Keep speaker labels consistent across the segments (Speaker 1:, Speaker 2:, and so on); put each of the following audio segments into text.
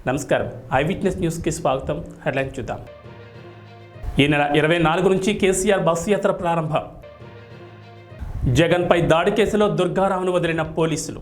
Speaker 1: నమస్కారం, I witness న్యూస్కి స్వాగతం. హెడ్లైన్ చూద్దాం. ఈ నెల 24 నుంచి కేసీఆర్ బస్సు యాత్ర ప్రారంభం. జగన్పై దాడి కేసులో దుర్గారావును వదిలిన పోలీసులు.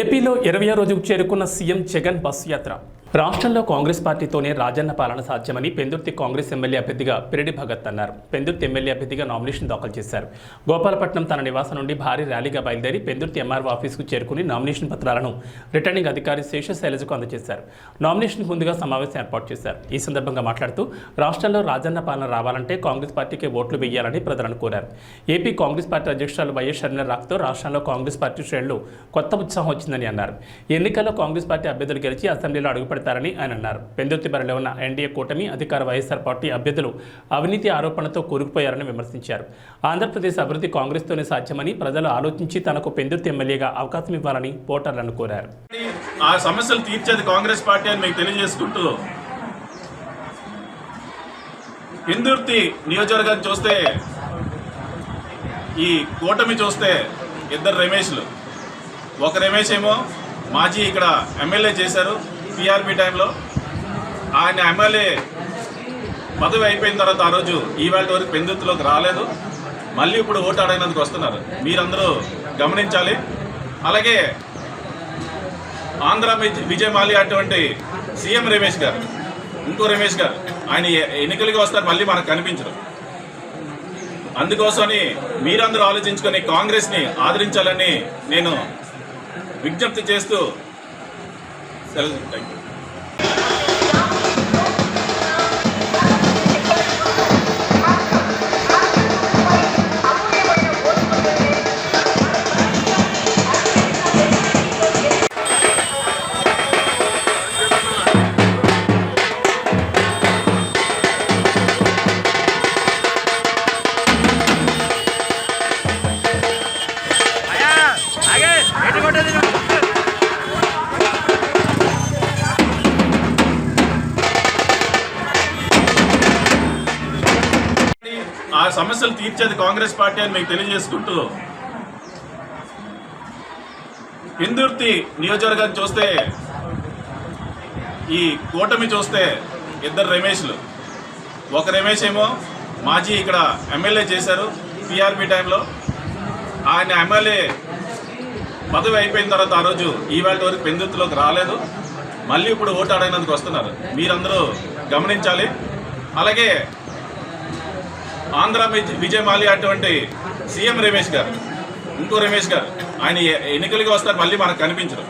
Speaker 1: ఏపీలో 20వ రోజుకు చేరుకున్న సీఎం జగన్ బస్సు యాత్ర. రాష్ట్రంలో కాంగ్రెస్ పార్టీతోనే రాజన్న పాలన సాధ్యమని పెందుర్తి కాంగ్రెస్ ఎమ్మెల్యే అభ్యర్థిగా పిరెడ్డి భగత్ అన్నారు. పెందుర్తి ఎమ్మెల్యే అభ్యర్థిగా నామినేషన్ దాఖలు చేశారు. గోపాలపట్నం తన నివాసం నుండి భారీ ర్యాలీగా బయలుదేరి పెందుర్తి ఎంఆర్ఓ ఆఫీసుకు చేరుకుని నామినేషన్ పత్రాలను రిటర్నింగ్ అధికారి శేషశైలజకు అందజేశారు. నామినేషన్కు ముందుగా సమావేశం ఏర్పాటు చేశారు. ఈ సందర్భంగా మాట్లాడుతూ రాష్ట్రంలో రాజన్న పాలన రావాలంటే కాంగ్రెస్ పార్టీకి ఓట్లు వేయాలని ప్రజలను కోరారు. ఏపీ కాంగ్రెస్ పార్టీ అధ్యక్షురాలు వైఎస్ షర్మిల రాష్ట్రంలో కాంగ్రెస్ పార్టీ శ్రేణులు కొత్త ఉత్సాహం వచ్చిందని అన్నారు. ఎన్నికల్లో కాంగ్రెస్ పార్టీ అభ్యర్థులు గెలిచి అసెంబ్లీలో అడుగుపెడతారని ఆయన అన్నారు. పెందుర్తి బరిలో ఉన్న ఎన్డీఏ కూటమి అధికార వైఎస్ఆర్ పార్టీ అభ్యర్థులు అవినీతి ఆరోపణలతో కూరుకుపోయారని విమర్శించారు. ఆంధ్రప్రదేశ్ అభివృద్ధి కాంగ్రెస్తోనే సాధ్యమని ప్రజలు ఆలోచించి తనకు పెందుర్తి ఎమ్మెల్యేగా అవకాశం ఇవ్వాలని ఓటర్లను కోరారు.
Speaker 2: ఆ సమస్యలు తీర్చేది కాంగ్రెస్ పార్టీ అని మీకు తెలియజేసుకుంటూ, పెందుర్తి నియోజకవర్గాన్ని చూస్తే, ఈ కూటమి చూస్తే ఇద్దరు రమేష్లు. ఒక రమేష్ ఏమో మాజీ ఇక్కడ ఎమ్మెల్యే చేశారు పిఆర్పి టైంలో. ఆయన ఎమ్మెల్యే పదవి అయిపోయిన తర్వాత ఆ రోజు ఈవేళ వరకు పెందుర్తిలోకి రాలేదు. మళ్ళీ ఇప్పుడు ఓటు అడగడానికి వస్తున్నారు. మీరందరూ గమనించాలి. అలాగే ఆంధ్ర విజయ్ మాల్యా అటువంటి సీఎం రమేష్ గారు, ఇంకో రమేష్ గారు, ఆయన ఎన్నికలకి వస్తారు, మళ్ళీ మనకు కనిపించరు. అందుకోసమని మీరందరూ ఆలోచించుకొని కాంగ్రెస్ని ఆదరించాలని నేను విజ్ఞప్తి చేస్తూ థ్యాంక్ యూ. ఆ సమస్యలు తీర్చేది కాంగ్రెస్ పార్టీ అని మీకు తెలియజేసుకుంటూ, పెందుర్తి నియోజకవర్గాన్ని చూస్తే, ఈ కూటమి చూస్తే ఇద్దరు రమేష్లు. ఒక రమేష్ ఏమో మాజీ ఇక్కడ ఎమ్మెల్యే చేశారు పిఆర్పి టైంలో. ఆయన ఎమ్మెల్యే పదవి అయిపోయిన తర్వాత ఆ రోజు ఈవేళ వరకు పెందుర్తిలోకి రాలేదు. మళ్ళీ ఇప్పుడు ఓటు అడగడానికి వస్తున్నారు. మీరందరూ గమనించాలి. అలాగే ఆంధ్ర విజయ్ మాల్యా అటువంటి సీఎం రమేష్ గారు, ఇంకో రమేష్ గారు, ఆయన ఎన్నికలకి వస్తారు, మళ్ళీ మనకు కనిపించరు.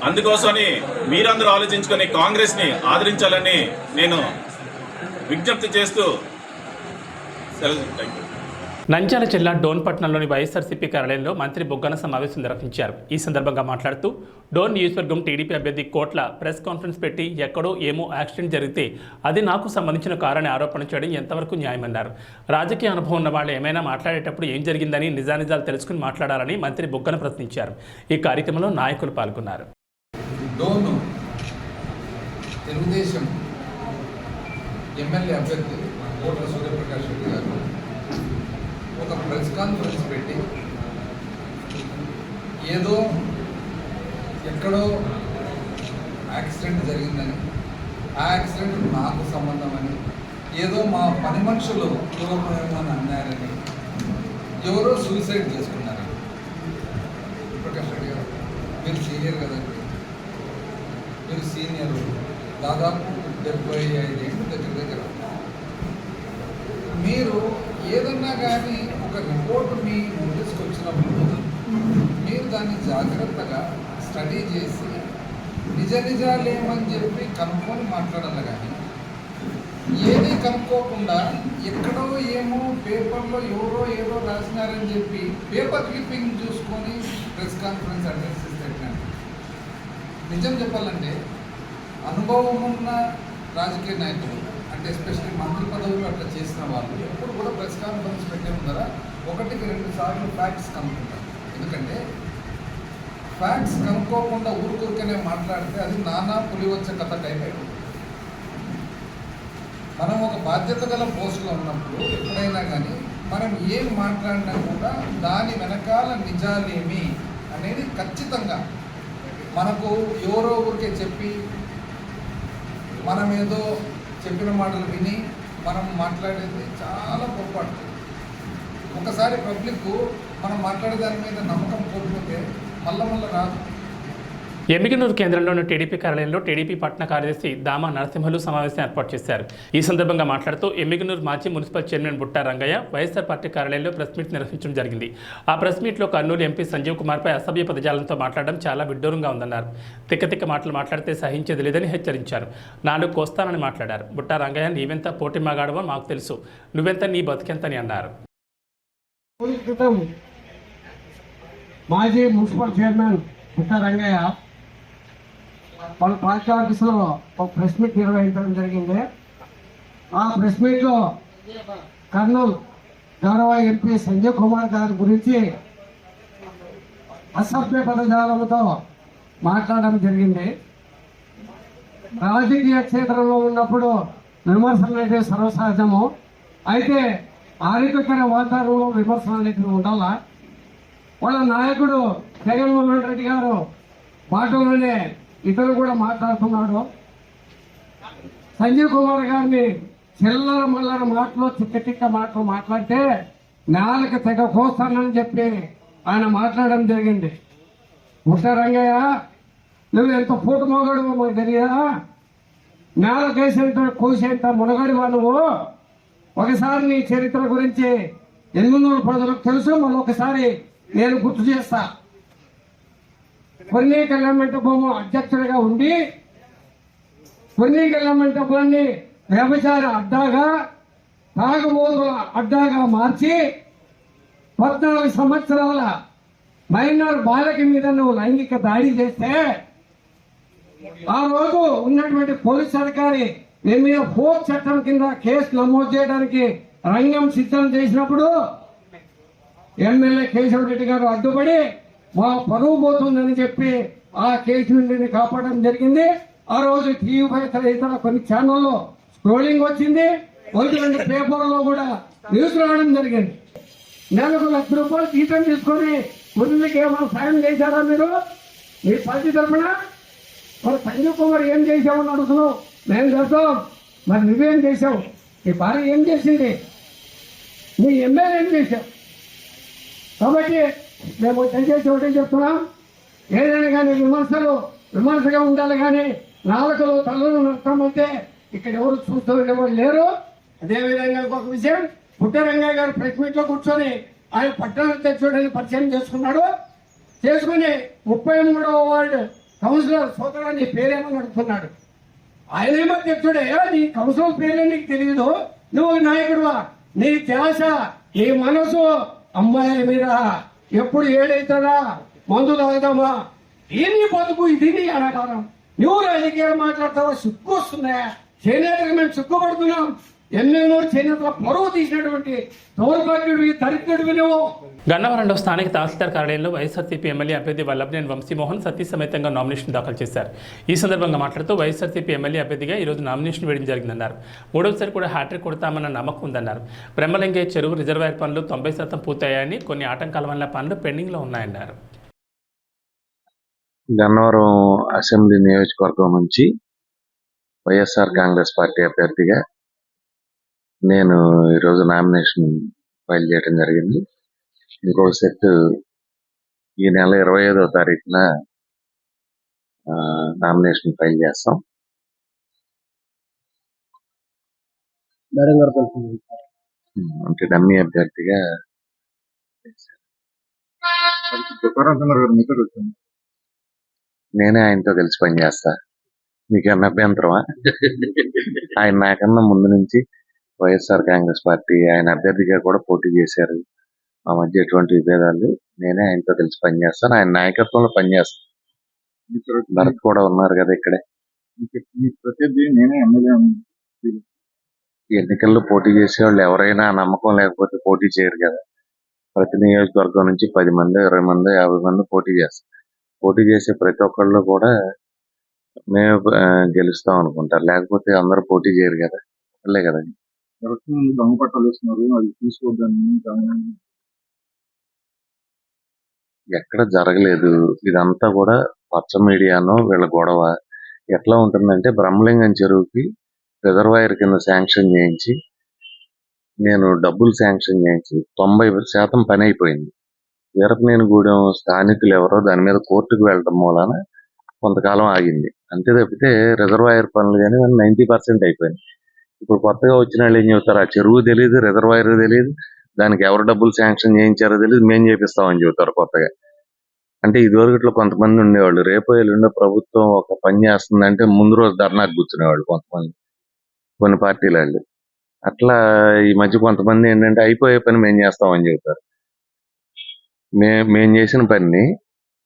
Speaker 2: అందుకోసమని మీరందరూ ఆలోచించుకొని కాంగ్రెస్ని ఆదరించాలని నేను విజ్ఞప్తి చేస్తూ థ్యాంక్ యూ.
Speaker 1: నంద్యాల జిల్లా డోన్ పట్టణంలోని వైఎస్ఆర్సీపీ కార్యాలయంలో మంత్రి బొగ్గన సమావేశం నిర్వహించారు. ఈ సందర్భంగా మాట్లాడుతూ డోన్ నియోజకవర్గం టీడీపీ అభ్యర్థి కోట్ల ప్రెస్ కాన్ఫరెన్స్ పెట్టి ఎక్కడో ఏమో యాక్సిడెంట్ జరిగితే అది నాకు సంబంధించిన కారని ఆరోపణ చేయడం ఎంతవరకు న్యాయమన్నారు. రాజకీయ అనుభవం ఉన్న వాళ్ళు ఏమైనా మాట్లాడేటప్పుడు ఏం జరిగిందని నిజానిజాలు తెలుసుకుని మాట్లాడాలని మంత్రి బొగ్గన ప్రశ్నించారు. ఈ కార్యక్రమంలో నాయకులు పాల్గొన్నారు.
Speaker 3: తెలుగుదేశం ఎమ్మెల్యే అభ్యర్థి కోట్ల సూర్యప్రకాష్ రెడ్డి గారు ఒక ప్రెస్ కాన్ఫరెన్స్ పెట్టి ఏదో ఎక్కడో యాక్సిడెంట్ జరిగిందని, ఆ యాక్సిడెంట్ నాకు సంబంధం అని, ఏదో మా పని మనుషులు పూర్వమని అన్నారని, ఎవరో సూసైడ్ చేసుకున్నారని. ప్రకాష్ రెడ్డి గారు, మీరు సీనియర్ కదండి, మీరు సీనియర్, దాదాపు 75 ఏళ్ళు దగ్గర. మీరు ఏదన్నా కానీ ఒక రిపోర్ట్ మీ నోటీస్కి వచ్చినప్పుడు మీరు దాన్ని జాగ్రత్తగా స్టడీ చేసి నిజాలేమని చెప్పి కనుక్కొని మాట్లాడాలి. కానీ ఏది కనుక్కోకుండా ఎక్కడో ఏమో పేపర్లో ఎవరో ఏదో రాసినారని చెప్పి పేపర్ క్లిప్పింగ్ చూసుకొని ప్రెస్ కాన్ఫరెన్స్ అడ్రస్ చేస్తే, నిజం చెప్పాలంటే అనుభవం ఉన్న రాజకీయ నాయకులు, అంటే ఎస్పెషల్లీ మంత్రి పదవులు అట్లా చేసిన వాళ్ళు ఎప్పుడు కూడా ప్రెస్ కాన్ఫరెన్స్ పెట్టే ముందర 1-2 సార్లు ఫ్యాక్ట్స్ కనుక్కుంటారు. ఎందుకంటే ఫ్యాక్ట్స్ కనుక్కోకుండా ఊరికనే మాట్లాడితే అది నానా పులివచ్చ కథ టైప్ అయిపోతుంది. మనం ఒక బాధ్యత గల పోస్టులో ఉన్నప్పుడు ఎప్పుడైనా కానీ మనం ఏం మాట్లాడినా కూడా దాని వెనకాల నిజాలేమి అనేది ఖచ్చితంగా మనకు ఎవరో ఊరికే చెప్పి మనం ఏదో చెప్పిన మాటలు విని మనం మాట్లాడేది చాలా పొరపాటు. ఒకసారి పబ్లిక్ మనం మాట్లాడే దాని మీద నమ్మకం కోల్పోతే మళ్ళా రాదు.
Speaker 1: ఎమ్మిగనూరు కేంద్రంలోని టీడీపీ కార్యాలయంలో టీడీపీ పట్టణ కార్యదర్శి దామా నరసింహులు సమావేశం ఏర్పాటు చేశారు. ఈ సందర్భంగా మాట్లాడుతూ ఎమ్మిగనూరు మాజీ municipal chairman Butta Rangaiah YSR party కార్యాలయంలో ప్రెస్ మీట్ నిర్వహించడం జరిగింది. ఆ ప్రెస్ మీట్లో కర్నూలు ఎంపీ సంజీవ్ కుమార్పై అసభ్య పదజాలంతో మాట్లాడడం చాలా విడ్డూరంగా ఉందన్నారు. తిక్క మాటలు మాట్లాడితే సహించేది లేదని హెచ్చరించారు. 4 కోస్తానని మాట్లాడారు. బుట్టా రంగయ్య నీవెంత పోటీ మగాడవో మాకు తెలుసు, నువ్వెంత నీ బతికెంతని అన్నారు.
Speaker 4: మాజీ మున్సిపల్ చైర్మన్ బుట్టా రంగయ్య వాళ్ళ పార్టీ ఆఫీసులో ఒక ప్రెస్ మీట్ నిర్వహించడం జరిగింది. ఆ ప్రెస్ మీట్లో కర్నూలు గౌరవ ఎంపీ సంజయ్ కుమార్ గారి గురించి అసభ్య పదజాలంతో మాట్లాడడం జరిగింది. రాజకీయ క్షేత్రంలో ఉన్నప్పుడు విమర్శలు అనేవి సర్వసహజము. అయితే ఆరోగ్యకర వాతావరణంలో విమర్శలు అనేవి ఉండాలా. వాళ్ళ నాయకుడు జగన్మోహన్ రెడ్డి గారు మాటలోనే ఇతరులు కూడా మాట్లాడుతున్నాడు. సంజీవ్ కుమార్ గారిని చిల్లర మల్లర మాటలు తిక్క మాటలు మాట్లాడితే నేలకు తెగ కోస్తానని చెప్పి ఆయన మాట్లాడడం జరిగింది. బుట్టా రంగయ్య, నువ్వు ఎంత పూట మోగాడు మాకు తెలియదా? నేలకేసేంత కోసేంత మునగడివా నువ్వు? ఒకసారి నీ చరిత్ర గురించి ఎమ్మిగనూరు ప్రజలకు తెలుసు. మళ్ళీ ఒకసారి నేను గుర్తు చేస్తా. కొన్ని కళ్యాణమంటపము అధ్యక్షుడిగా ఉండి కొన్ని కళ్యాణమంటపాన్ని వ్యభిచార అడ్డాగా, తాగుబోతుల అడ్డాగా మార్చి 14 సంవత్సరాల మైనర్ బాలిక మీద నువ్వు లైంగిక దాడి చేస్తే ఆ రోజు ఉన్నటువంటి పోలీస్ అధికారి నీ మీద ఫోక్ చట్టం కింద కేసు నమోదు చేయడానికి రంగం సిద్ధం చేసినప్పుడు ఎమ్మెల్యే కేశవరెడ్డి గారు అడ్డుపడి మా పరువు పోతుందని చెప్పి ఆ కేసు నుండి కాపాడడం జరిగింది. ఆ రోజు టీవీ ఇతర కొన్ని ఛానల్లో స్క్రోలింగ్ వచ్చింది. 1-2 పేపర్లో కూడా న్యూస్ రావడం జరిగింది. నెలకు ₹1,00,000 జీతం తీసుకొని మురళికి ఏమైనా సాయం చేశారా మీరు మీ పార్టీ తరఫున? మరి సంజీవ్ కుమార్ ఏం చేసామని అడుగుతున్నావు. మేము చేస్తాం, మరి నువ్వేం చేసావు? నీ భార్య ఏం చేసింది? నీ ఎమ్మెల్యే ఏం చేశావు? కాబట్టి మేము దయచేసి ఒకటే చెప్తున్నాం, ఏదైనా కానీ విమర్శగా ఉండాలి. కానీ నాలుకలు తల్లు నష్టమైతే ఇక్కడ ఎవరు చూస్తూ ఉండేవాళ్ళు లేరు. అదేవిధంగా ఇంకొక విషయం, బుట్టా రంగయ్య గారు ప్రెస్ మీట్ లో కూర్చొని ఆయన పట్టణ అధ్యక్షుడిని పరిచయం చేసుకుని 33వ వార్డు కౌన్సిలర్ సోదరాన్ని పేరేమని అడుగుతున్నాడు. ఆయనేమో అధ్యక్షుడే, నీ కౌన్సిలర్ పేరే నీకు తెలియదు, నువ్వు నాయకుడువా? నీ ధ్యాస, నీ మనసు అమ్మాయిల మీద ఎప్పుడు ఏడైతుందా, మందు తాగుదామా, దీన్ని బతుకు ఇది నీ అనాకారం. నువ్వు రాజకీయాలు మాట్లాడతావా? సిగ్గు వస్తుందా? చేనేతకు మేము సిగ్గుపడుతున్నాం. ఎమ్మెల్యేలు చేనేతల పరువు తీసినటువంటి దౌర్భాగ్యుడివి, దరిద్రుడివి నువ్వు.
Speaker 1: గన్నవరంలో స్థానిక తహసీల్దార్ కార్యాలయంలో వైఎస్ఆర్సీపీ ఎమ్మెల్యే అభ్యర్థి వల్లభనేని వంశీమోహన్ సతీ సమేతంగా నామినేషన్ దాఖలు చేశారు. ఈ సందర్భంగా మాట్లాడుతూ వైఎస్ఆర్సీపీ ఎమ్మెల్యే అభ్యర్థిగా ఈరోజు నామినేషన్ వేయడం జరిగిందన్నారు. 3వసారి కూడా హ్యాట్రిక్ కొడతామన్న నమ్మకం ఉందన్నారు. బ్రహ్మలింగే చెరువు రిజర్వాయర్ పనులు 90% పూర్తయ్యాయని, కొన్ని ఆటంకాల వల్ల పనులు పెండింగ్లో ఉన్నాయన్నారు.
Speaker 5: గన్నవరం అసెంబ్లీ నియోజకవర్గం నుంచి వైఎస్ఆర్ కాంగ్రెస్ పార్టీ అభ్యర్థిగా నేను ఈరోజు నామినేషన్ ఫైల్ చేయడం జరిగింది. ఇంకొక సెట్ ఈ నెల 25వ తారీఖున నామినేషన్ ఫైల్ చేస్తాం. అంటే డమ్మీ అభ్యర్థిగా నేనే ఆయనతో కలిసి పనిచేస్తా. మీకన్నా అభ్యంతరమా? ఆయన నాకన్నా ముందు నుంచి వైఎస్ఆర్ కాంగ్రెస్ పార్టీ ఆయన అభ్యర్థిగా కూడా పోటీ చేశారు. మా మధ్య ఎటువంటి విభేదాలు, నేనే ఆయనతో కలిసి పనిచేస్తాను. ఆయన నాయకత్వంలో పనిచేస్తాను. భరత్ కూడా ఉన్నారు కదా ఇక్కడే. ఎన్నికల్లో పోటీ చేసేవాళ్ళు ఎవరైనా నమ్మకం లేకపోతే పోటీ చేయరు కదా. ప్రతి నియోజకవర్గం నుంచి 10 మంది, 20 మంది, 50 మంది పోటీ చేస్తారు. పోటీ చేసే ప్రతి ఒక్కళ్ళు కూడా మేము గెలుస్తాం అనుకుంటారు, లేకపోతే అందరూ పోటీ చేయరు కదా. వాళ్ళే కదా.
Speaker 2: దొంగ పట్టాలు వేస్తున్నారు, అది తీసుకోవద్దని
Speaker 5: ఎక్కడ జరగలేదు. ఇదంతా కూడా పచ్చ మీడియాను వీళ్ళ గొడవ ఎట్లా ఉంటుందంటే, బ్రహ్మలింగం చెరువుకి రిజర్వాయర్ కింద శాంక్షన్ చేయించి, నేను డబ్బులు శాంక్షన్ చేయించి 90% పని అయిపోయింది. వీరపనేనిగూడెం స్థానికులు ఎవరో దాని మీద కోర్టుకు వెళ్ళడం మూలాన కొంతకాలం ఆగింది. అంతే తప్పితే రిజర్వాయర్ పనులు కానీ 90% అయిపోయింది. ఇప్పుడు కొత్తగా వచ్చిన వాళ్ళు ఏం చెబుతారు, ఆ చెరువు తెలియదు, రిజర్వాయర్ తెలియదు, దానికి ఎవరు డబ్బులు శాంక్షన్ చేయించారో తెలియదు, మేము చేపిస్తామని చెబుతారు కొత్తగా. అంటే ఇదివరకట్లో కొంతమంది ఉండేవాళ్ళు, రేపో ఎల్లుండో ప్రభుత్వం ఒక పని చేస్తుందంటే ముందు రోజు ధర్నాకు కూర్చునేవాళ్ళు కొంతమంది, కొన్ని పార్టీల వాళ్ళు. అట్లా ఈ మధ్య కొంతమంది ఏంటంటే అయిపోయే పని మేము చేస్తామని చెబుతారు. మేము చేసిన పనిని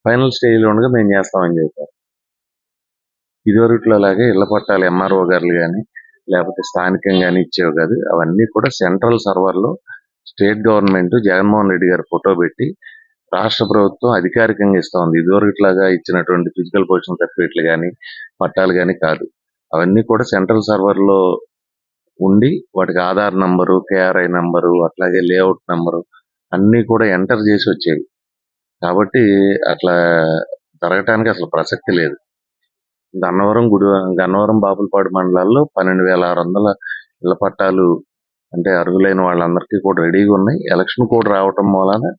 Speaker 5: ఫైనల్ స్టేజ్లో ఉండగా మేము చేస్తామని చెబుతారు. ఇదివరకట్లో లాగే ఇళ్ల పట్టాలు ఎంఆర్ఓ గారులు కానీ లేకపోతే స్థానికంగానే ఇచ్చేవి కాదు. అవన్నీ కూడా సెంట్రల్ సర్వర్లో state government Jaganmohan Reddy garu photo పెట్టి రాష్ట్ర ప్రభుత్వం అధికారికంగా ఇస్తా ఉంది. ఇదివరకట్లాగా ఇచ్చినటువంటి ఫిజికల్ పొజిషన్ సర్టిఫికేట్లు కానీ పట్టాలు కానీ కాదు. అవన్నీ కూడా సెంట్రల్ సర్వర్లో ఉండి వాటికి ఆధార్ నంబరు, కేఆర్ఐ నంబరు, అట్లాగే లేఅవుట్ నంబరు అన్నీ కూడా ఎంటర్ చేసి వచ్చేవి. కాబట్టి అట్లా జరగటానికి అసలు ప్రసక్తి లేదు. గన్నవరం బాపులపాడు మండలాల్లో 12,600 ఇళ్ల పట్టాలు అంటే అర్హులైన వాళ్ళందరికీ కూడా రెడీగా ఉన్నాయి. ఎలక్షన్ కోడ్ రావటం మూలాన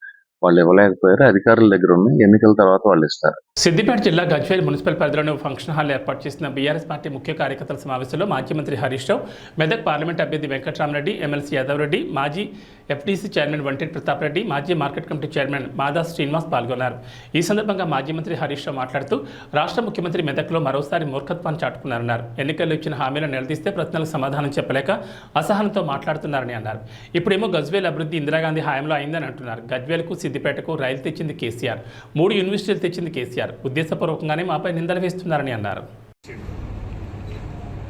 Speaker 5: వాళ్ళు ఇవ్వలేకపోయారు. అధికారుల దగ్గర ఉన్నాయి, ఎన్నికల తర్వాత వాళ్ళు ఇస్తారు.
Speaker 1: సిద్దిపేట జిల్లా గజ్వేల్ మున్సిపల్ పరిధిలోని ఫంక్షన్ హాల్ ఏర్పాటు చేసిన బీఆర్ఎస్ పార్టీ ముఖ్య కార్యకర్తల సమావేశంలో మాజీ మంత్రి హరీష్ రావు, మెదక్ పార్లమెంట్ అభ్యర్థి వెంకట్రామరెడ్డి, ఎమ్మెల్సీ యాదవ్ రెడ్డి, మాజీ ఎఫ్టీసీ చైర్మన్ వంటేటి ప్రతాప్ రెడ్డి, మాజీ మార్కెట్ కమిటీ చైర్మన్ మాదా శ్రీనివాస్ పాల్గొన్నారు. ఈ సందర్భంగా మాజీ మంత్రి హరీష్ రావు మాట్లాడుతూ రాష్ట్ర ముఖ్యమంత్రి మెదక్లో మరోసారి మూర్ఖత్వాన్ని చాటుకున్నారన్నారు. ఎన్నికల్లో ఇచ్చిన హామీలను నిలదీస్తే ప్రశ్నలకు సమాధానం చెప్పలేక అసహనంతో మాట్లాడుతున్నారని అన్నారు. ఇప్పుడేమో గజ్వేల్ అభివృద్ధి ఇందిరాగాంధీ హయాంలో అయిందని అంటున్నారు. గజ్వేల్కు సిద్దిపేటకు రైలు తెచ్చింది కేసీఆర్, 3 యూనివర్సిటీలు తెచ్చింది కేసీఆర్. ఉద్దేశపూర్వకంగానే మాపై నిందలు వేస్తున్నారని అన్నారు.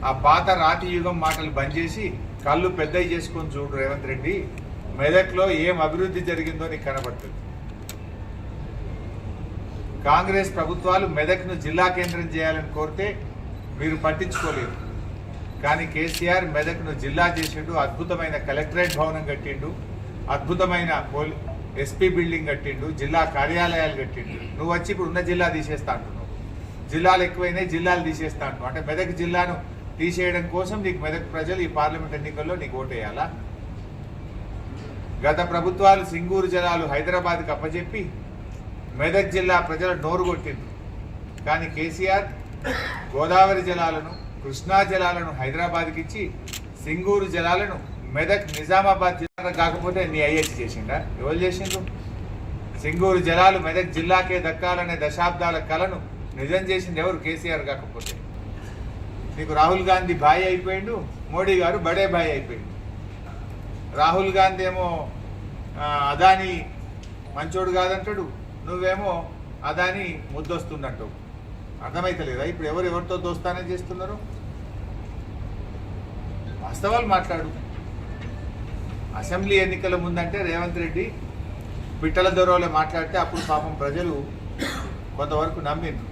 Speaker 6: ఆ పాత రాతి యుగం మాటలు బంద్ చేసి కళ్ళు పెద్దవి చేసుకొని చూడు రేవంత్ రెడ్డి. మెదక్లో ఏం అభివృద్ధి జరిగిందో నీకు కనబడుతుంది. కాంగ్రెస్ ప్రభుత్వాలు మెదక్ను జిల్లా కేంద్రం చేయాలని కోరితే మీరు పట్టించుకోలేదు. కానీ కేసీఆర్ మెదక్ను జిల్లా చేసిండు. అద్భుతమైన కలెక్టరేట్ భవనం కట్టిండు, అద్భుతమైన ఎస్పీ బిల్డింగ్ కట్టిండు, జిల్లా కార్యాలయాలు కట్టిండు. నువ్వు వచ్చి ఇప్పుడు ఉన్న జిల్లా తీసేస్తా అంటున్నావు. జిల్లాలు ఎక్కువైనాయి, జిల్లాలు తీసేస్తా అంటున్నావు. అంటే మెదక్ జిల్లాను తీసేయడం కోసం నీకు మెదక్ ప్రజలు ఈ పార్లమెంట్ ఎన్నికల్లో నీకు ఓటేయాలా? గత ప్రభుత్వాలు సింగూరు జలాలు హైదరాబాద్కి అప్పచెప్పి మెదక్ జిల్లా ప్రజల నోరు కొట్టింది. కానీ కేసీఆర్ గోదావరి జలాలను, కృష్ణా జలాలను హైదరాబాద్కి ఇచ్చి సింగూరు జలాలను మెదక్ నిజామాబాద్ జిల్లా కాకపోతే నీ ఐహెచ్ చేసిండా? ఎవరు చేసిండ్రు? సింగూరు జలాలు మెదక్ జిల్లాకే దక్కాలనే దశాబ్దాల కలను నిజం చేసింది ఎవరు? కేసీఆర్ కాకపోతే. నీకు రాహుల్ గాంధీ బాయ్ అయిపోయిండు, మోడీ గారు బడే బాయ్ అయిపోయిండు. రాహుల్ గాంధీ ఏమో అదాని మంచోడు కాదంటాడు, నువ్వేమో అదాని ముద్దొస్తుందంటావు. అర్థమైతలేదా? ఇప్పుడు ఎవరితో దోస్తానే చేస్తున్నారు? వాస్తవాలు మాట్లాడు. అసెంబ్లీ ఎన్నికల ముందంటే రేవంత్ రెడ్డి పిట్టల దొరవలో మాట్లాడితే అప్పుడు పాపం ప్రజలు కొంతవరకు నమ్మిండ్రు.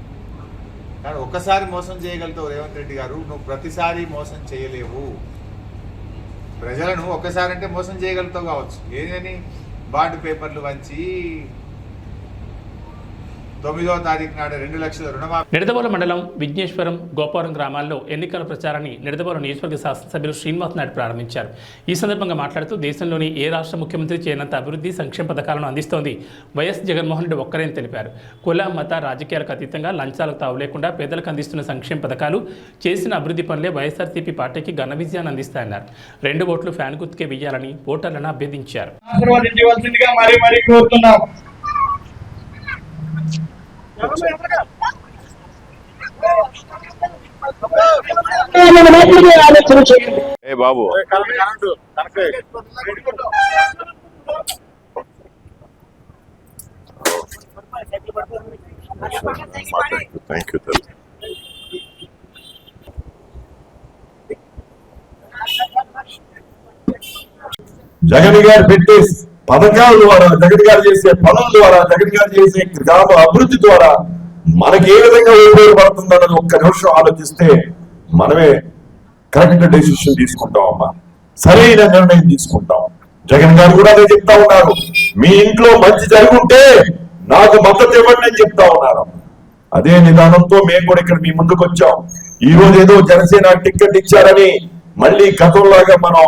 Speaker 6: కానీ ఒక్కసారి మోసం చేయగలుగుతావు రేవంత్ రెడ్డి గారు, నువ్వు ప్రతిసారి మోసం చేయలేవు. ప్రజలను ఒక్కసారి అంటే మోసం చేయగలుగుతావు కావచ్చు. ఏదని బాండ్ పేపర్లు వంచి 9వ తారీఖు నాడు 2 లక్షల రుణమాఫీ.
Speaker 1: నిడదవోలు మండలం విఘ్నేశ్వరం, గోపారం గ్రామాల్లో ఎన్నికల ప్రచారాన్ని నిడదవోలు నియోజకవర్గ శాసనసభ్యులు శ్రీనివాస్ నాయుడు ప్రారంభించారు. ఈ సందర్భంగా మాట్లాడుతూ దేశంలోని ఏ రాష్ట్ర ముఖ్యమంత్రి చేయనంత అభివృద్ధి సంక్షేమ పథకాలను అందిస్తోంది వైఎస్ జగన్మోహన్ రెడ్డి ఒక్కరే అని తెలిపారు. కుల మత రాజకీయాలకు అతీతంగా లంచాలకు తావు లేకుండా పేదలకు అందిస్తున్న సంక్షేమ పథకాలు, చేసిన అభివృద్ధి పనులే వైఎస్ఆర్సీపీ పార్టీకి ఘన విజయాన్ని అందిస్తాయన్నారు. 2 ఓట్లు ఫ్యాన్ గుర్తుకే వేయాలని ఓటర్లను అభ్యర్థించారు.
Speaker 2: ఏ బాబు థ్యాంక్ యూ.
Speaker 7: జగన్ గారు పెట్టే పథకాల ద్వారా, జగన్ గారు చేసే పనుల ద్వారా, జగన్ గారు చేసే గ్రామ అభివృద్ధి ద్వారా మనకి ఏ విధంగా ఉపయోగపడుతుందన్నది ఒక్క నిమిషం ఆలోచిస్తే మనమే కరెక్ట్ డెసిషన్ తీసుకుంటాం అమ్మా, సరైన నిర్ణయం తీసుకుంటాం. జగన్ గారు కూడా అదే చెప్తా ఉన్నారు, మీ ఇంట్లో మంచి జరుగుంటే నాకు మద్దతు ఇవ్వండి అని చెప్తా ఉన్నారు. అదే నిదానంతో మేము కూడా ఇక్కడ మీ ముందుకు వచ్చాం. ఈ రోజు ఏదో జనసేన టికెట్ ఇచ్చారని మళ్ళీ గతంలాగా మనం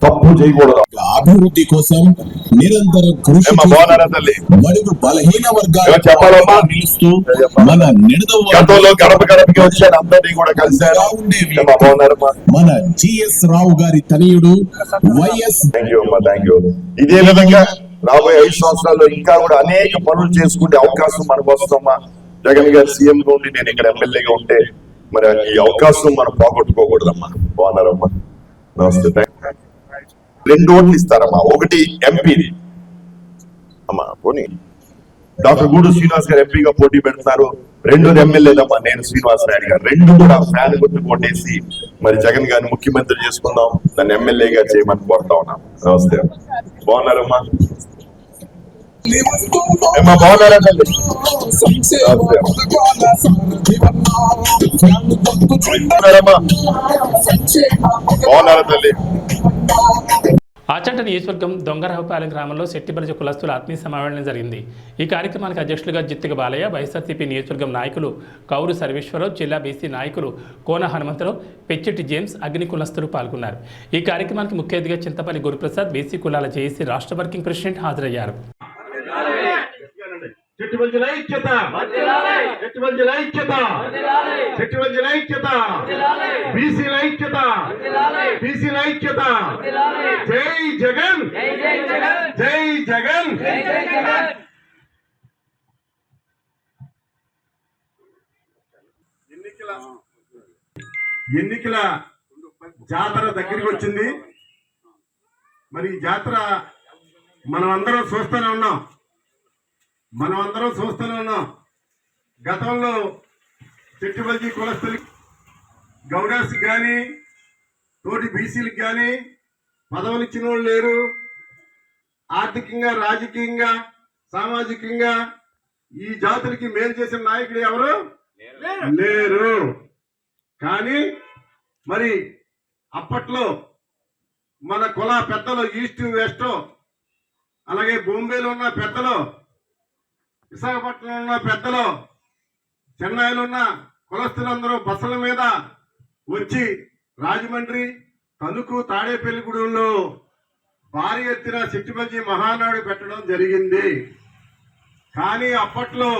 Speaker 7: తప్పు చేయకూడదు.
Speaker 8: అభివృద్ధి కోసం నిరంతరం కృషి బడుగు బలహీన వర్గాలు
Speaker 7: చెప్పాలమ్మా
Speaker 8: నిలుస్తూ మన
Speaker 7: గతంలో గడప గడపకి వచ్చాను, అందరినీ కూడా కలిశారు.
Speaker 8: మన జిఎస్ రావు గారి తనయుడు వైఎస్.
Speaker 7: Thank you. ఇదే విధంగా రాబోయే 5 సంవత్సరాల్లో ఇంకా కూడా అనేక పనులు చేసుకునే అవకాశం మనకు వస్తుందమ్మా. జగన్ గారు సీఎం గా ఉండి నేను ఇక్కడ ఎమ్మెల్యేగా ఉంటే మరి ఈ అవకాశం మనం పోగొట్టుకోకూడదమ్మా. బాగున్నారమ్మా, నమస్తే. 2 ఓట్లు ఇస్తారమ్మా, ఒకటి ఎంపీది అమ్మా. పోనీ డాక్టర్ గూడు శ్రీనివాస్ గారు ఎంపీగా పోటీ పెడతారు. 2 ఎమ్మెల్యేదమ్మా, నేను శ్రీనివాస్ నాయుడు గారు. 2 కూడా ఫ్యాన్ గుర్తు కొట్టేసి మరి జగన్ గారిని ముఖ్యమంత్రి చేసుకుందాం, దాన్ని ఎమ్మెల్యేగా చేయమని కోరుతా ఉన్నాం. నమస్తే. బాగున్నారమ్మా, బాగున్నారా తల్లి? బాగున్నారా తల్లి?
Speaker 1: ఆచంట నియోజకవర్గం దొంగరావుపాలెం గ్రామంలో శెట్టిబలిజ కులస్తుల ఆత్మీయ సమావేశం జరిగింది. ఈ కార్యక్రమానికి అధ్యక్షులుగా జిత్తిక బాలయ్య, వైఎస్ఆర్సీపీ నియోజకవర్గం నాయకులు కౌరు సర్వేశ్వరరావు, జిల్లా బీసీ నాయకులు కోన హనుమంతరావు, పెచ్చెట్టి జేమ్స్, అగ్ని కులస్తులు పాల్గొన్నారు. ఈ కార్యక్రమానికి ముఖ్య అతిథిగా చింతపల్లి గురుప్రసాద్, బీసీ కులాల జేఏసీ రాష్ట్ర వర్కింగ్ ప్రెసిడెంట్ హాజరయ్యారు.
Speaker 9: ఎన్నికల జాతర దగ్గరికి వచ్చింది. మరి ఈ జాతర మనం అందరం చూస్తూనే ఉన్నాం. గతంలో చెట్టుబల్జీ కులస్తులకి, గౌడాస్కి కానీ తోటి బీసీలకు కానీ పదవులు ఇచ్చిన వాళ్ళు లేరు. ఆర్థికంగా, రాజకీయంగా, సామాజికంగా ఈ జాతులకి మేలు చేసిన నాయకుడు ఎవరు లేరు. కానీ మరి అప్పట్లో మన కుల పెద్దలు, ఈస్ట్ వెస్ట్, అలాగే బాంబేలో ఉన్న పెద్దలు, విశాఖపట్నంలో ఉన్న పెద్దలు, చెన్నైలో ఉన్న కులస్తులందరూ బస్సుల మీద వచ్చి రాజమండ్రి, తణుకు, తాడేపల్లిగూడెంలో భారీ ఎత్తున శెట్టిబల్జీ మహానాడు పెట్టడం జరిగింది. కానీ అప్పట్లో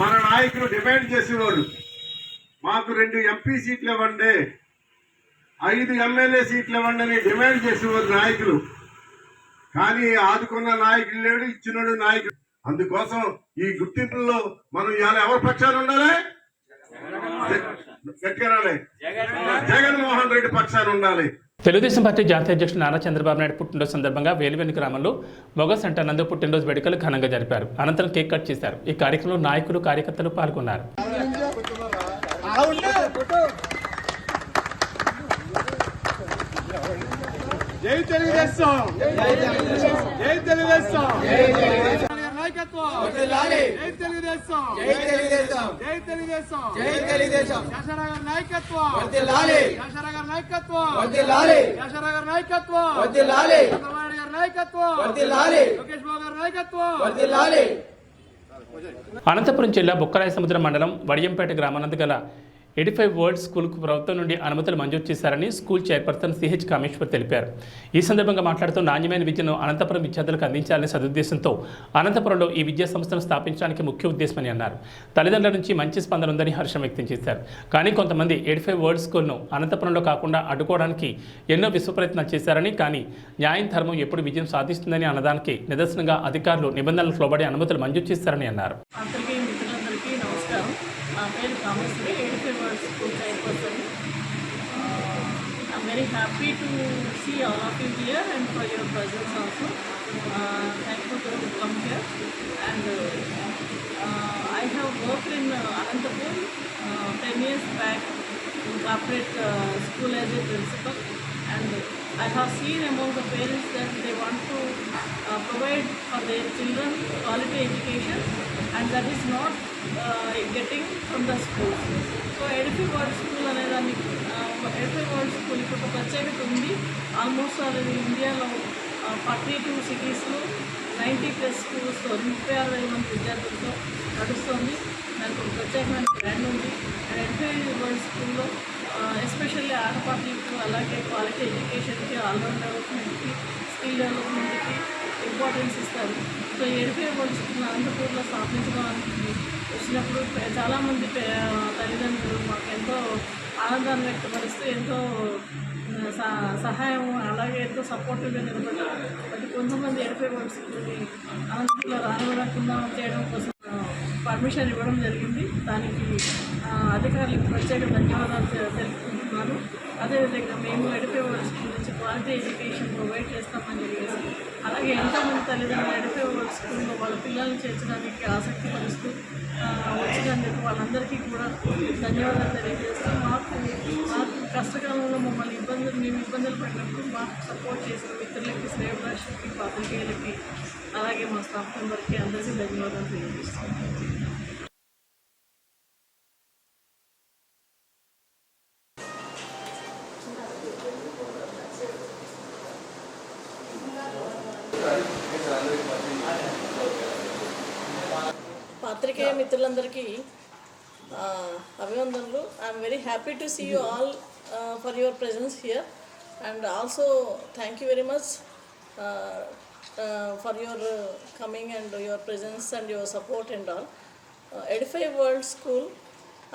Speaker 9: మన నాయకులు డిమాండ్ చేసేవాడు, మాకు 2 ఎంపీ సీట్లు ఇవ్వండి, 5 ఎమ్మెల్యే సీట్లు ఇవ్వండి అని డిమాండ్ చేసేవారు నాయకులు. కానీ ఆదుకున్న నాయకులు లేడు, ఇచ్చినోడు నాయకుడు. అందుకోసం ఈ గుర్తింపుల్లో మనం ఇవాళ ఎవరి పక్షాన ఉండాలి? జగన్మోహన్ రెడ్డి పక్షాన ఉండాలి.
Speaker 1: తెలుగుదేశం పార్టీ జాతీయ అధ్యక్షుడు నారా చంద్రబాబు నాయుడు పుట్టినరోజు సందర్భంగా వేలువెన్ని గ్రామంలో మొగ సెంటర్ నందు పుట్టినరోజు వేడుకలు ఘనంగా జరిపారు. అనంతరం కేక్ కట్ చేశారు. ఈ కార్యక్రమంలో నాయకులు, కార్యకర్తలు పాల్గొన్నారు.
Speaker 9: జై తెలుగుదేశం, జై తెలుగుదేశం, నాయకత్వం, జై తెలుగుదేశం, జై తెలుగుదేశం, జై తెలుగుదేశం, జై తెలుగుదేశం, యశరాగర్ నాయకత్వం, యశరాగర్ నాయకత్వం, యశరాగర్ నాయకత్వం, చంద్రబాబు గారి నాయకత్వం, లోకేష్ బాబు గారి నాయకత్వం.
Speaker 1: అనంతపురం జిల్లా బుక్కరాయ సముద్రం మండలం వడియంపేట గ్రామానందు గల 85 వరల్డ్ స్కూల్కు ప్రభుత్వం నుండి అనుమతులు మంజూరు చేశారని స్కూల్ చైర్పర్సన్ సిహెచ్ కామేశ్వర్ తెలిపారు. ఈ సందర్భంగా మాట్లాడుతూ నాణ్యమైన విద్యను అనంతపురం విద్యార్థులకు అందించాలనే సదుద్దేశంతో అనంతపురంలో ఈ విద్యా సంస్థను స్థాపించడానికి ముఖ్య ఉద్దేశమని అన్నారు. తల్లిదండ్రుల నుంచి మంచి స్పందన ఉందని హర్షం వ్యక్తం చేశారు. కానీ కొంతమంది 85 వరల్డ్ స్కూల్ను అనంతపురంలో కాకుండా అడ్డుకోవడానికి ఎన్నో విశ్వప్రయత్నాలు చేశారని, కానీ న్యాయం, ధర్మం ఎప్పుడు విజయం సాధిస్తుందని అన్నదానికి నిదర్శనంగా అధికారులు నిబంధనలకు లోబడి అనుమతులు మంజూరు చేశారని అన్నారు.
Speaker 10: నా పేరు Kameshwari, 85 world school chairperson. I'm very happy to see all of you here and for your presence also. Thankful to come here. And I have worked in Anantapur 10 years back in corporate school as a principal, and I have seen among the parents that they want to provide for their children quality education, and that is not getting from the schools. So 85 world school అనేదాన్ని 85 world school ఇప్పుడు ప్రత్యేకత ఉంది. Almost అది ఇండియాలో 42 సిటీస్లో 90+ స్కూల్స్తో 36,000 మంది విద్యార్థులతో నడుస్తుంది. దానికి ఒక ప్రత్యేకమైన బ్రాండ్ ఉంది. అండ్ ఎడ్ఫై వరల్డ్ స్కూల్లో ఎస్పెషల్లీ ఆటపాటలకు, అలాగే క్వాలిటీ ఎడ్యుకేషన్కి, ఆల్రౌండ్ డెవలప్మెంట్కి, స్కిల్ డెవలప్మెంట్కి ఇంపార్టెన్స్ ఇస్తారు. సో ఎడ్ఫై వరల్డ్ స్కూల్ అనంతపూర్లో స్థాపించడానికి వచ్చినప్పుడు చాలామంది తల్లిదండ్రులు మాకు ఎంతో ఆనందాన్ని వ్యక్తపరుస్తూ ఎంతో సహాయం, అలాగే ఎంతో సపోర్టివ్గా నిలబడ్డారు. బట్ కొంతమంది ఎడ్ఫై వరల్డ్ స్కూల్ని అనంతపూర్లో రానివ్వకుండా చేయడం కోసం పర్మిషన్ ఇవ్వడం జరిగింది. దానికి అధికారులకు ప్రత్యేక ధన్యవాదాలు తెలుపుకుంటున్నాను. అదేవిధంగా మేము ఎడ్ఫై వరల్డ్ స్కూల్ నుంచి క్వాలిటీ ఎడ్యుకేషన్ ప్రొవైడ్ చేస్తామని చెప్పేసి, అలాగే ఎంతోమంది తల్లిదండ్రులు ఎడ్ఫై వరల్డ్ స్కూల్లో వాళ్ళ పిల్లల్ని చేర్చడానికి ఆసక్తి పరుస్తూ వచ్చినందుకు వాళ్ళందరికీ కూడా ధన్యవాదాలు తెలియజేస్తూ మాకు కష్టకాలంలో మమ్మల్ని మేము ఇబ్బందులు పడినప్పుడు మాకు సపోర్ట్ చేసిన మిత్రులకి, శ్రేయోభిలాషులకి, పాత్రికేయులకి, అలాగే మా స్టాఫ్ మెంబర్కి అందరికీ ధన్యవాదాలు తెలియజేస్తాం. పాత్రికేయ మిత్రులందరికీ అభినందనలు. I'm very happy to see you all for your presence here, and also thank you very much for your coming and your presence and your support and all. Edify world school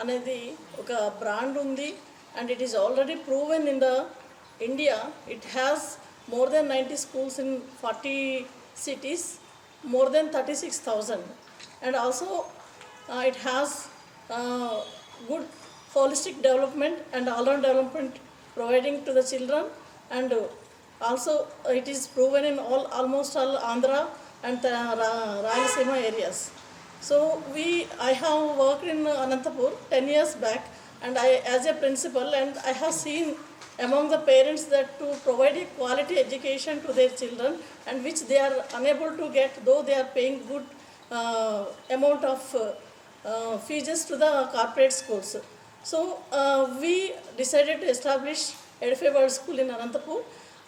Speaker 10: అనేది ఒక brand ఉంది, and it is already proven in the India. It has more than 90 schools in 40 cities, more than 36,000, and also it has good holistic development and all-round development providing to the children, and also it is proven in almost all Andhra and Rayalaseema areas. So I have worked in Anantapur 10 years back, and I as a principal, and I have seen among the parents that to provide a quality education to their children, and which they are unable to get, though they are paying good amount of fees to the corporate schools. So we decided to establish Edify world school in Anantapur.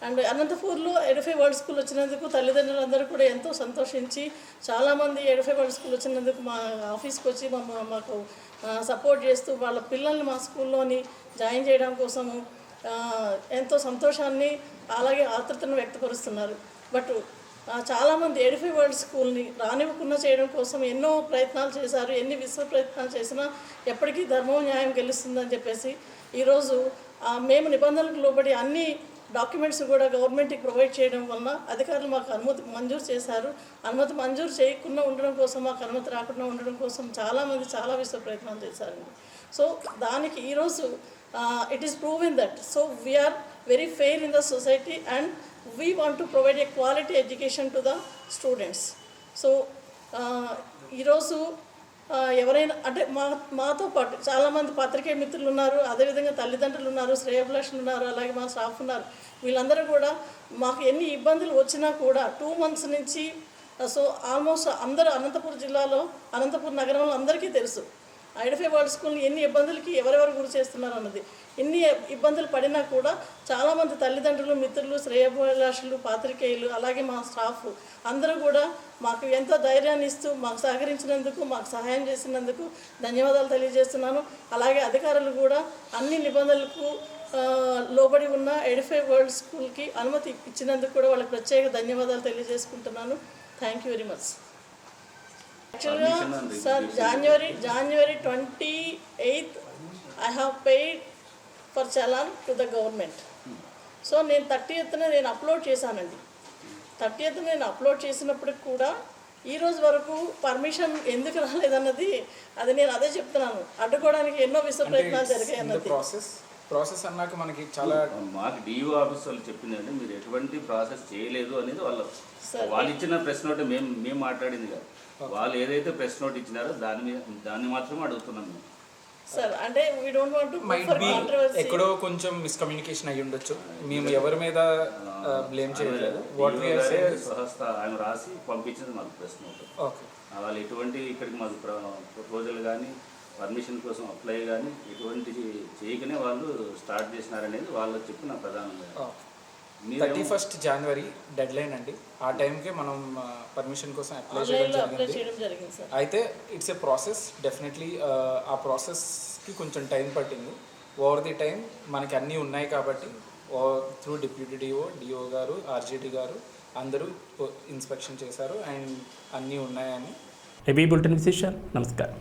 Speaker 10: And అనంతపూర్లో Edify world school వచ్చినందుకు తల్లిదండ్రులందరూ కూడా ఎంతో సంతోషించి, చాలామంది ఎడ్ఫై world school వచ్చినందుకు మా ఆఫీస్కి వచ్చి మాకు సపోర్ట్ చేస్తూ వాళ్ళ పిల్లల్ని మా స్కూల్లోని జాయిన్ చేయడం కోసము ఎంతో సంతోషాన్ని, అలాగే ఆతృతను వ్యక్తపరుస్తున్నారు. బట్ చాలామంది ఎడ్ఫై వరల్డ్ స్కూల్ని రానివ్వకుండా చేయడం కోసం ఎన్నో ప్రయత్నాలు చేశారు. ఎన్ని విశ్వ ప్రయత్నాలు చేసినా ఎప్పటికీ ధర్మం న్యాయం గెలుస్తుందని చెప్పేసి ఈరోజు మేము నిబంధనలకు లోబడి అన్ని డాక్యుమెంట్స్ కూడా గవర్నమెంట్కి ప్రొవైడ్ చేయడం వలన అధికారులు మాకు అనుమతి మంజూరు చేశారు. అనుమతి మంజూరు చేయకుండా ఉండడం కోసం, మాకు అనుమతి రాకుండా ఉండడం కోసం చాలామంది చాలా విశ్వ ప్రయత్నాలు చేశారండి. సో దానికి ఈరోజు it is proven that, so we are very fair in the society, and we want to provide a quality education to the students. So ఈరోజు ఎవరైనా అంటే మాతో పాటు చాలామంది పత్రికేయ మిత్రులు ఉన్నారు, అదేవిధంగా తల్లిదండ్రులు ఉన్నారు, శ్రేయోభిలాషులు ఉన్నారు, అలాగే మా స్టాఫ్ ఉన్నారు. వీళ్ళందరూ కూడా మాకు ఎన్ని ఇబ్బందులు వచ్చినా కూడా 2 months నుంచి, సో ఆల్మోస్ట్ అందరూ అనంతపురం జిల్లాలో, అనంతపురం నగరంలో అందరికీ తెలుసు ఎడ్ఫై వరల్డ్ స్కూల్ని ఎన్ని ఇబ్బందులకి ఎవరెవరు గురి చేస్తున్నారు అన్నది. ఎన్ని ఇబ్బందులు పడినా కూడా చాలామంది తల్లిదండ్రులు, మిత్రులు, శ్రేయోభిలాషులు, పాత్రికేయులు, అలాగే మా స్టాఫ్ అందరూ కూడా మాకు ఎంతో ధైర్యాన్ని ఇస్తూ మాకు సహకరించినందుకు, మాకు సహాయం చేసినందుకు ధన్యవాదాలు తెలియజేస్తున్నాను. అలాగే అధికారులు కూడా అన్ని నిబంధనలకు లోబడి ఉన్న ఎడ్ఫై వరల్డ్ స్కూల్కి అనుమతి ఇచ్చినందుకు కూడా వాళ్ళకి ప్రత్యేక ధన్యవాదాలు తెలియజేసుకుంటున్నాను. Thank you very much. యాక్చువల్గా sir January 28th I have paid for challan to the government. So నేను 30th నేను అప్లోడ్ చేశానండి. 30th నేను అప్లోడ్ చేసినప్పటికి కూడా ఈరోజు వరకు పర్మిషన్ ఎందుకు రాలేదన్నది అది నేను అదే చెప్తున్నాను. అడ్డుకోవడానికి ఎన్నో విశ్వ ప్రయత్నాలు జరిగాయి అన్నది.
Speaker 11: ప్రాసెస్ అన్నాక మనకి చాలా
Speaker 12: మాకు డిఓ ఆఫీస్ వాళ్ళు చెప్పిందంటే మీరు ఎటువంటి ప్రాసెస్ చేయలేదు అనేది వాళ్ళు ఇచ్చిన ప్రెస్ నోట్ మేము మాట్లాడింది కాదు. వాళ్ళు ఏదైతే ప్రెస్ నోట్ ఇచ్చినారో దాన్ని మాత్రమే అడుగుతున్నాం మేము.
Speaker 10: సార్ అంటే we don't want to
Speaker 11: might be ఎక్కడో కొంచెం మిస్కమ్యూనికేషన్ అయ్యి ఉండొచ్చు. మేము ఎవరి మీద బ్లేమ్ చేయలేదు. వాట్ వి ఆర్ సేయింగ్
Speaker 12: స్వహస్త ఆయన రాసి పంపించింది మాకు ప్రెస్ నోట్.
Speaker 11: ఓకే,
Speaker 12: వాళ్ళు ఎటువంటి ఇక్కడికి మాకు ప్రపోజల్ కానీ పర్మిషన్ కోసం అప్లై కానీ ఎటువంటి చేయకనే వాళ్ళు స్టార్ట్ చేసినారనేది వాళ్ళు చెప్పిన ప్రధానంగా.
Speaker 11: 31st January డెడ్ లైన్ అండి. ఆ టైంకే మనం పర్మిషన్ కోసం అప్లై చేయడం
Speaker 10: అప్లై
Speaker 11: జరిగింది.
Speaker 10: చేయడం జరిగింది సార్.
Speaker 11: అయితే ఇట్స్ ఏ ప్రాసెస్, డెఫినెట్లీ ఆ ప్రాసెస్కి కొంచెం టైం పట్టింది. ఓవర్ ది టైం మనకి అన్నీ ఉన్నాయి కాబట్టి త్రూ డిప్యూటీ డిఓ గారు, ఆర్జేడీ గారు అందరూ ఇన్స్పెక్షన్ చేశారు అండ్ అన్నీ ఉన్నాయని.
Speaker 1: ఏబీ బులెటిన్ విశేషాలు. నమస్కారం.